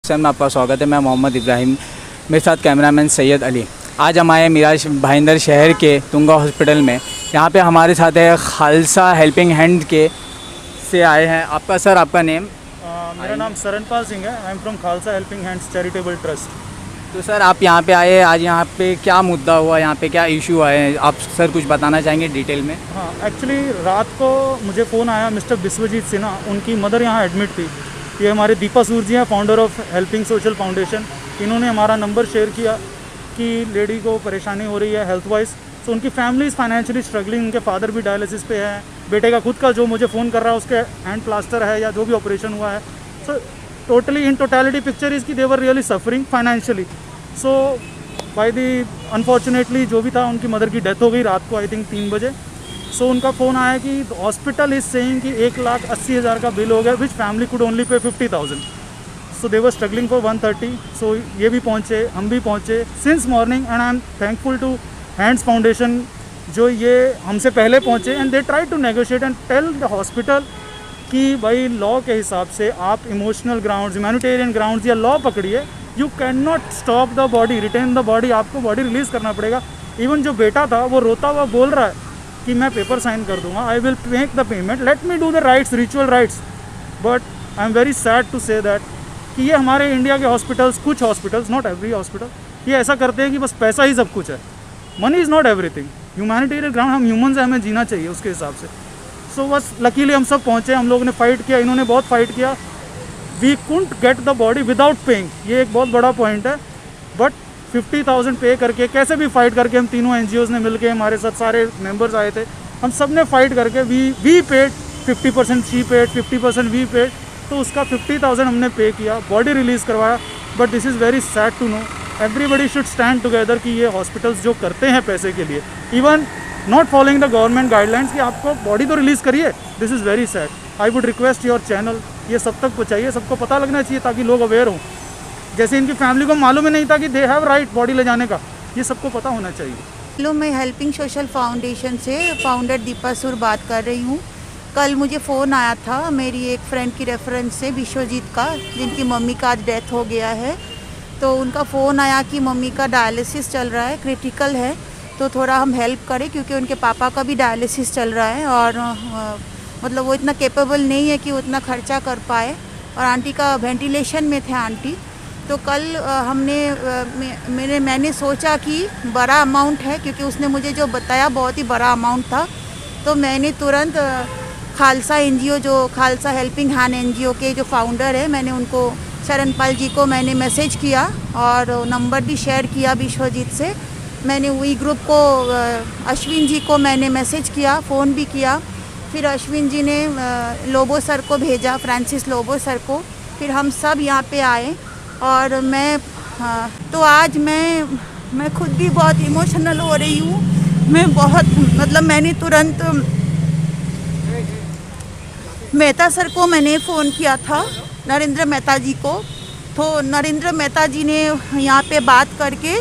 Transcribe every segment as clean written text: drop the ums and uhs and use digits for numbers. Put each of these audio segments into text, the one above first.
Sir में आपका स्वागत है। मैं मोहम्मद इब्राहिम, मेरे साथ कैमरामैन सैयद अली। आज हम आए मिराज भाईंदर शहर के तुंगा हॉस्पिटल में। यहाँ पे हमारे साथ है खालसा हेल्पिंग हैंड के से आए हैं। आपका सर, आपका नेम? मेरा नाम सरनपाल सिंह है। I am from Khalsa helping hands charitable trust. तो सर, आप यहाँ पे आए, आज यहाँ पे क्या मुद्दा हुआ, यहाँ पे क्या इशू आए, आप सर कुछ बताना चाहेंगे डिटेल में? हाँ, एक्चुअली रात को मुझे फ़ोन आया मिस्टर विश्वजीत सिन्हा, उनकी मदर यहाँ एडमिट थी। ये हमारे दीपा सूर जी हैं, founder of helping social foundation. इन्होंने हमारा नंबर शेयर किया कि लेडी को परेशानी हो रही है हेल्थ वाइज। तो उनकी फैमिली इज़ फाइनेंशियली स्ट्रगलिंग, उनके फादर भी डायलिसिस पे है, बेटे का खुद का जो मुझे फ़ोन कर रहा है उसके हैंड प्लास्टर है या जो भी ऑपरेशन हुआ है। So totally in totality picture is की they were really suffering financially. So by the unfortunately जो भी था, उनकी मदर की डेथ हो गई रात को, आई थिंक 3 बजे। सो उनका फ़ोन आया कि हॉस्पिटल इज़ सेइंग कि 1,80,000 का बिल हो गया, विच family could only pay 50,000। So they were struggling for 130। सो ये भी पहुँचे, हम भी पहुँचे since morning, and I am thankful to Hands Foundation जो ये हमसे पहले पहुँचे, and they try to negotiate and tell the hospital कि भाई लॉ के हिसाब से आप इमोशनल ग्राउंड्स, ह्यूमैनिटेरियन ग्राउंड्स या लॉ पकड़िए। You can not stop the body, retain the body, आपको बॉडी रिलीज़ करना पड़ेगा। इवन जो बेटा था वो रोता हुआ बोल रहा है कि मैं पेपर साइन कर दूंगा, I will make the payment, let me do the rites, ritual rites. But I am very sad to say that कि ये हमारे इंडिया के हॉस्पिटल्स, कुछ हॉस्पिटल्स, नॉट एवरी हॉस्पिटल, ये ऐसा करते हैं कि बस पैसा ही सब कुछ है। Money is not everything. Humanitarian ground, हम ह्यूमन्स हैं, हमें जीना चाहिए उसके हिसाब से। सो बस लकीली हम सब पहुँचे, हम लोगों ने फ़ाइट किया, इन्होंने बहुत फाइट किया। We can't get the body without paying, ये एक बहुत बड़ा पॉइंट है। बट 50,000 पे करके, कैसे भी फाइट करके, हम तीनों NGOs ने मिलके, हमारे साथ सारे मेंबर्स आए थे, हम सब ने फाइट करके we paid 50%, she paid 50%, we paid. तो उसका 50,000 हमने पे किया, बॉडी रिलीज़ करवाया। But this is very sad to know, everybody should stand together कि ये हॉस्पिटल्स जो करते हैं पैसे के लिए, even not following the government guidelines कि आपको बॉडी तो रिलीज़ करिए, this is very sad. I would request your channel, ये सब तक पहुँचाइए, सबको पता लगना चाहिए ताकि लोग अवेयर हों। जैसे इनकी फैमिली को मालूम ही नहीं था कि दे हैव राइट बॉडी ले जाने का, ये सबको पता होना चाहिए। हेलो, मैं हेल्पिंग सोशल फाउंडेशन से फाउंडर दीपा सूर बात कर रही हूँ। कल मुझे फ़ोन आया था मेरी एक फ्रेंड की रेफरेंस से, विश्वजीत का, जिनकी मम्मी का आज डेथ हो गया है। तो उनका फ़ोन आया कि मम्मी का डायलिसिस चल रहा है, क्रिटिकल है, तो थोड़ा हम हेल्प करें, क्योंकि उनके पापा का भी डायलिसिस चल रहा है और मतलब वो इतना कैपेबल नहीं है कि वो इतना खर्चा कर पाए, और आंटी का वेंटिलेशन में थे आंटी। तो कल मैंने सोचा कि बड़ा अमाउंट है, क्योंकि उसने मुझे जो बताया बहुत ही बड़ा अमाउंट था। तो मैंने तुरंत खालसा NGO, जो खालसा हेल्पिंग हैंड NGO के जो फाउंडर है, मैंने उनको, शरणपाल जी को मैंने मैसेज किया और नंबर भी शेयर किया विश्वजीत से। मैंने वही ग्रुप को, अश्विन जी को मैंने मैसेज किया, फ़ोन भी किया। फिर अश्विन जी ने लोबो सर को भेजा, फ्रांसिस लोबो सर को। फिर हम सब यहाँ पे आए और मैं तो आज मैं खुद भी बहुत इमोशनल हो रही हूँ। मैं बहुत, मतलब मैंने तुरंत मेहता सर को मैंने फ़ोन किया था, नरेंद्र मेहता जी को। तो नरेंद्र मेहता जी ने यहाँ पे बात करके,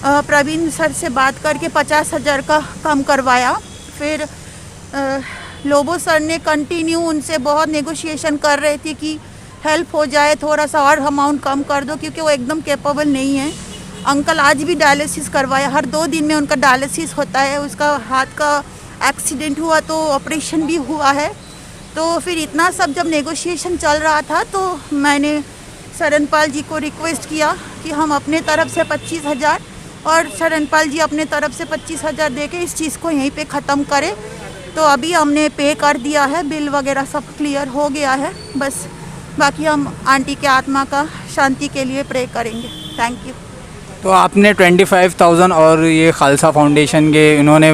प्रवीण सर से बात करके 50,000 का कम करवाया। फिर लोबो सर ने कंटिन्यू उनसे बहुत नेगोशिएशन कर रहे थे कि हेल्प हो जाए, थोड़ा सा और अमाउंट कम कर दो, क्योंकि वो एकदम कैपेबल नहीं है। अंकल आज भी डायलिसिस करवाया, हर 2 दिन में उनका डायलिसिस होता है। उसका हाथ का एक्सीडेंट हुआ तो ऑपरेशन भी हुआ है। तो फिर इतना सब जब नेगोशिएशन चल रहा था, तो मैंने शरणपाल जी को रिक्वेस्ट किया कि हम अपने तरफ से 25,000 और शरणपाल जी अपने तरफ से 25,000 दे के इस चीज़ को यहीं पे ख़त्म करें। तो अभी हमने पे कर दिया है, बिल वगैरह सब क्लियर हो गया है। बस बाकी हम आंटी के आत्मा का शांति के लिए प्रे करेंगे। Thank you. तो आपने 25,000 और ये खालसा फाउंडेशन के इन्होंने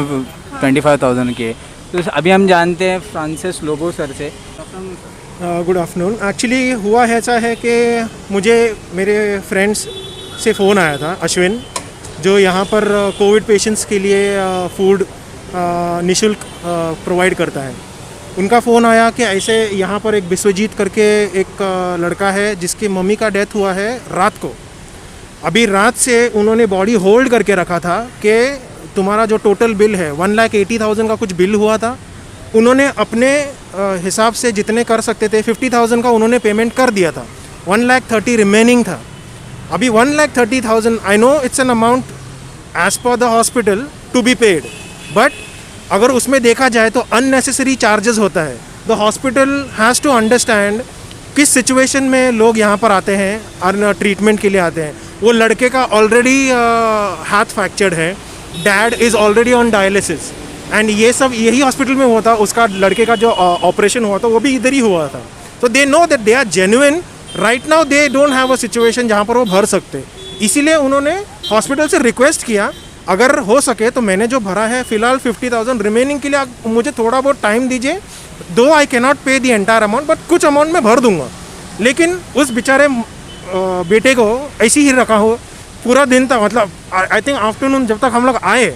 25,000 के, तो अभी हम जानते हैं फ्रांसिस लोबो सर से। Good afternoon. एक्चुअली हुआ ऐसा है कि मुझे मेरे फ्रेंड्स से फ़ोन आया था, अश्विन, जो यहाँ पर कोविड पेशेंट्स के लिए फूड निःशुल्क प्रोवाइड करता है। उनका फ़ोन आया कि ऐसे यहाँ पर एक विश्वजीत करके एक लड़का है जिसकी मम्मी का डेथ हुआ है रात को। अभी रात से उन्होंने बॉडी होल्ड करके रखा था कि तुम्हारा जो टोटल बिल है 1,80,000 का कुछ बिल हुआ था। उन्होंने अपने हिसाब से जितने कर सकते थे 50,000 का उन्होंने पेमेंट कर दिया था, 1,30,000 रिमेनिंग था। अभी 1,30,000 I know it's an amount as per the hospital to be paid, but अगर उसमें देखा जाए तो अननेसेसरी चार्जेस होता है। The hospital has to understand किस सिचुएशन में लोग यहाँ पर आते हैं और ट्रीटमेंट के लिए आते हैं। वो लड़के का ऑलरेडी हाथ फ्रैक्चर्ड है, dad is already on dialysis, and ये सब यही हॉस्पिटल में हुआ था। उसका लड़के का जो ऑपरेशन हुआ था वो भी इधर ही हुआ था। तो they know that they are genuine. Right now they don't have a situation जहाँ पर वो भर सकते, इसीलिए उन्होंने हॉस्पिटल से रिक्वेस्ट किया अगर हो सके तो मैंने जो भरा है फ़िलहाल 50,000 रिमेनिंग के लिए आप मुझे थोड़ा बहुत टाइम दीजिए। दो आई कैन नॉट पे द एंटायर अमाउंट, बट कुछ अमाउंट मैं भर दूंगा। लेकिन उस बेचारे बेटे को ऐसे ही रखा हो पूरा दिन तक, मतलब आई थिंक आफ्टरनून जब तक हम लोग आए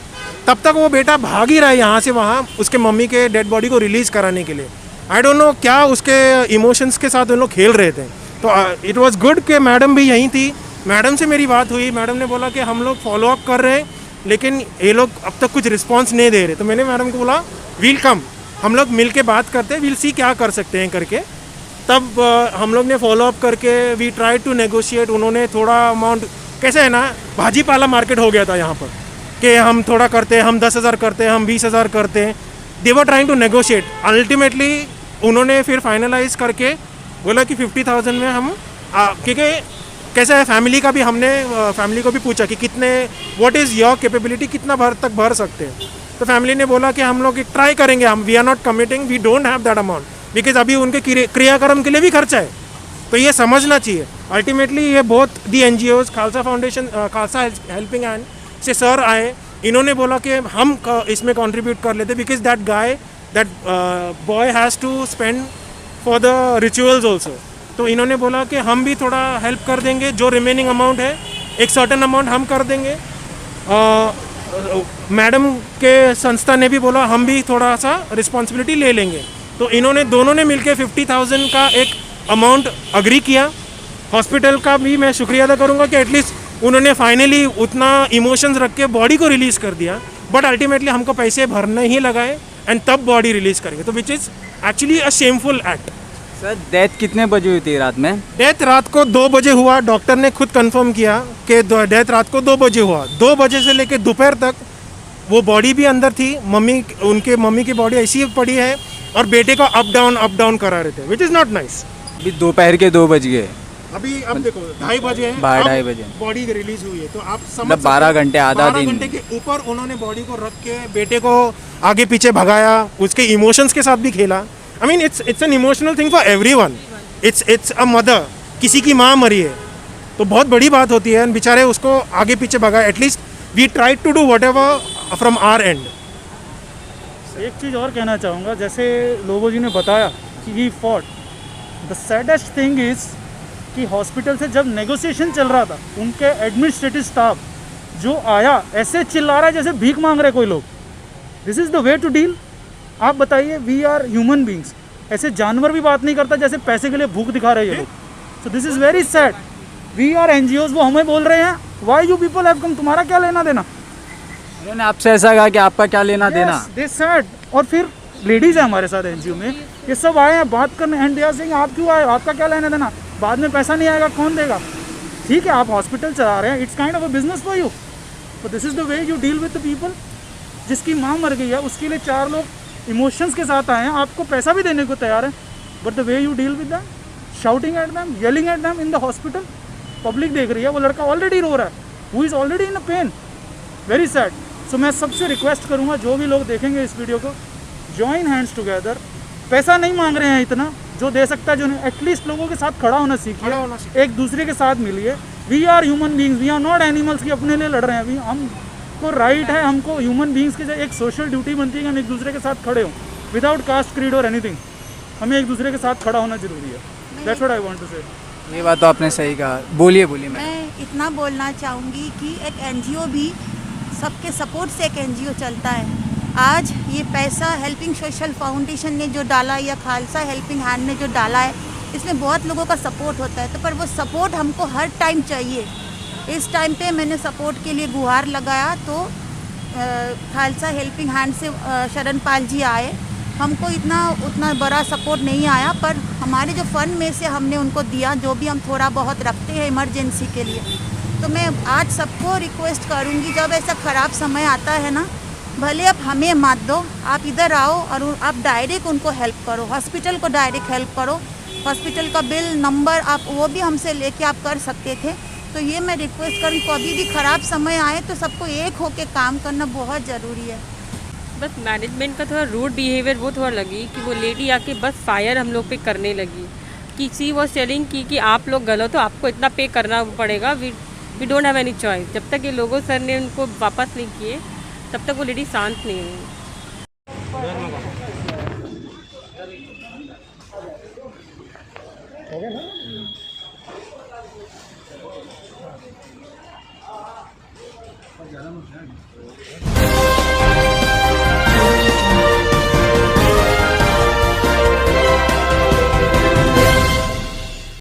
तब तक वो बेटा भाग ही रहा है यहाँ से वहाँ उसके मम्मी के डेड बॉडी को रिलीज़ कराने के लिए। आई डोंट नो क्या उसके इमोशंस के साथ उन लोग खेल रहे थे। तो इट वाज गुड कि मैडम भी यहीं थी। मैडम से मेरी बात हुई, मैडम ने बोला कि हम लोग फॉलो अप कर रहे हैं लेकिन ये लोग अब तक कुछ रिस्पांस नहीं दे रहे। तो मैंने मैडम को बोला वील कम, हम लोग मिल के बात करते हैं, वील सी क्या कर सकते हैं करके। तब हम लोग ने फॉलो अप करके वी ट्राई टू नेगोशिएट। उन्होंने थोड़ा अमाउंट, कैसे है ना भाजी पाला मार्केट हो गया था यहाँ पर कि हम थोड़ा करते हैं, हम 10,000 करते हैं, हम 20,000 करते हैं। They were trying to negotiate. Ultimately उन्होंने फिर फाइनलाइज करके बोला कि 50,000 में हम, क्योंकि कैसा है फैमिली का भी, हमने फैमिली को भी पूछा कि कितने, व्हाट इज़ योर कैपेबिलिटी, कितना तक भर सकते हैं। तो फैमिली ने बोला कि हम लोग ट्राई करेंगे, हम we are not committing, we don't have that amount, because अभी उनके क्रियाक्रम के लिए भी खर्चा है। तो ये समझना चाहिए। अल्टीमेटली ये बहुत the NGOs, Khalsa Foundation, Khalsa helping hand से सर आए, इन्होंने बोला कि हम इसमें कंट्रीब्यूट कर लेते, because that guy, that boy has to spend for the rituals also. तो इन्होंने बोला कि हम भी थोड़ा हेल्प कर देंगे, जो रिमेनिंग अमाउंट है एक सर्टेन अमाउंट हम कर देंगे। मैडम के संस्था ने भी बोला हम भी थोड़ा सा रिस्पॉन्सिबिलिटी ले लेंगे। तो इन्होंने दोनों ने मिलकर 50,000 का एक अमाउंट अग्री किया। हॉस्पिटल का भी मैं शुक्रिया अदा करूँगा कि एटलीस्ट उन्होंने फाइनली उतना इमोशंस रख के बॉडी को रिलीज़ कर दिया, बट अल्टीमेटली हमको पैसे भरने ही लगाए एंड तब बॉडी रिलीज़ करेंगे। तो which is actually a shameful act. Sir death कितने बजे हुई थी रात में? डेथ रात को 2 बजे हुआ। डॉक्टर ने खुद कंफर्म किया कि डेथ रात को 2 बजे हुआ। 2 बजे से लेकर दोपहर तक वो बॉडी भी अंदर थी, उनके मम्मी की बॉडी ऐसी पड़ी है और बेटे को अप डाउन करा रहे थे, विच इज़ नॉट नाइस। अभी दोपहर के 2 बज गए, अभी अब देखो 2:30 बजे हैं, 2:30 बजे बॉडी रिलीज हुई है। तो आप समझ मतलब 12 घंटे, आधा दिन। 12 घंटे के ऊपर उन्होंने बॉडी को रख के बेटे को आगे पीछे भगाया, उसके इमोशंस के साथ भी खेला। I mean it's an emotional thing for everyone. It's a mother, किसी की माँ मरी है तो बहुत बड़ी बात होती है, बेचारे उसको आगे पीछे भगाया। At least we try to do whatever from our end. एक चीज़ और कहना चाहूँगा, जैसे लोगो जी ने बताया कि he fought, the saddest thing is कि हॉस्पिटल से जब नेगोशिएशन चल रहा था, उनके एडमिनिस्ट्रेटिव स्टाफ जो आया ऐसे चिल्ला रहा है जैसे भीख मांग रहे कोई लोग। This is the way to deal. आप बताइए, वी आर ह्यूमन बींग्स, ऐसे जानवर भी बात नहीं करता जैसे पैसे के लिए भूख दिखा रहे हैं ये लोग। So this is very sad. We are NGOs, वो हमें बोल रहे हैं why you people have come, तुम्हारा क्या लेना देना। उन्होंने आपसे ऐसा कहा कि आपका क्या लेना देना। दे सैड। और फिर लेडीज़ है हमारे साथ NGO में, ये सब आए हैं बात करने, एंड दे आर सेइंग आप क्यों आए, आपका क्या लेना देना, बाद में पैसा नहीं आएगा कौन देगा। ठीक है, आप हॉस्पिटल चला रहे हैं, it's kind of a business for you, but this is the way you deal with the people. जिसकी माँ मर गई है उसके लिए 4 लोग इमोशंस के साथ आए हैं, आपको पैसा भी देने को तैयार है, but the way you deal with them, shouting at them, yelling at them in the hospital. Public देख रही है, वो लड़का ऑलरेडी रो रहा है, who is already in a pain, very sad. So मैं सबसे रिक्वेस्ट करूँगा, जो भी लोग देखेंगे इस वीडियो को, जॉइन हैंड्स टुगेदर। पैसा नहीं मांग रहे हैं इतना, जो दे सकता है, जो एटलीस्ट लोगों के साथ खड़ा होना सीखिए, एक दूसरे के साथ मिलिए। We are human beings, we are not animals की अपने लिए लड़ रहे हैं। अभी हमको राइट है, हमको ह्यूमन बींग्स की एक सोशल ड्यूटी बनती है कि हम एक दूसरे के साथ खड़े हों, विदाउट कास्ट, क्रीड और एनीथिंग। हमें एक दूसरे के साथ खड़ा होना जरूरी है। That's what I want to say. ये बात तो आपने सही कहा। बोलिए मैं इतना बोलना चाहूँगी कि एक NGO भी सबके सपोर्ट से एक NGO चलता है। आज ये पैसा हेल्पिंग सोशल फाउंडेशन ने जो डाला या खालसा हेल्पिंग हैंड ने जो डाला है, इसमें बहुत लोगों का सपोर्ट होता है। तो पर वो सपोर्ट हमको हर टाइम चाहिए। इस टाइम पे मैंने सपोर्ट के लिए गुहार लगाया तो खालसा हेल्पिंग हैंड से शरण पाल जी आए, हमको उतना बड़ा सपोर्ट नहीं आया, पर हमारे जो फंड में से हमने उनको दिया, जो भी हम थोड़ा बहुत रखते हैं इमरजेंसी के लिए। तो मैं आज सबको रिक्वेस्ट करूँगी, जब ऐसा ख़राब समय आता है ना, भले आप हमें मत दो, आप इधर आओ और आप डायरेक्ट उनको हेल्प करो, हॉस्पिटल को डायरेक्ट हेल्प करो। हॉस्पिटल का बिल नंबर आप वो भी हमसे लेके आप कर सकते थे। तो ये मैं रिक्वेस्ट करूँ, कभी भी ख़राब समय आए तो सबको एक होके काम करना बहुत ज़रूरी है। बस मैनेजमेंट का थोड़ा रूड बिहेवियर वो थोड़ा लगी कि वो लेडी आके बस फायर हम लोग पे करने लगी कि सी वॉज टेलिंग कि आप लोग गलत हो, आपको इतना पे करना पड़ेगा, we don't have any choice. जब तक ये लोगों सर ने उनको वापस नहीं किए तब तक वो लेडी शांत नहीं हुई। ज़्यादा मत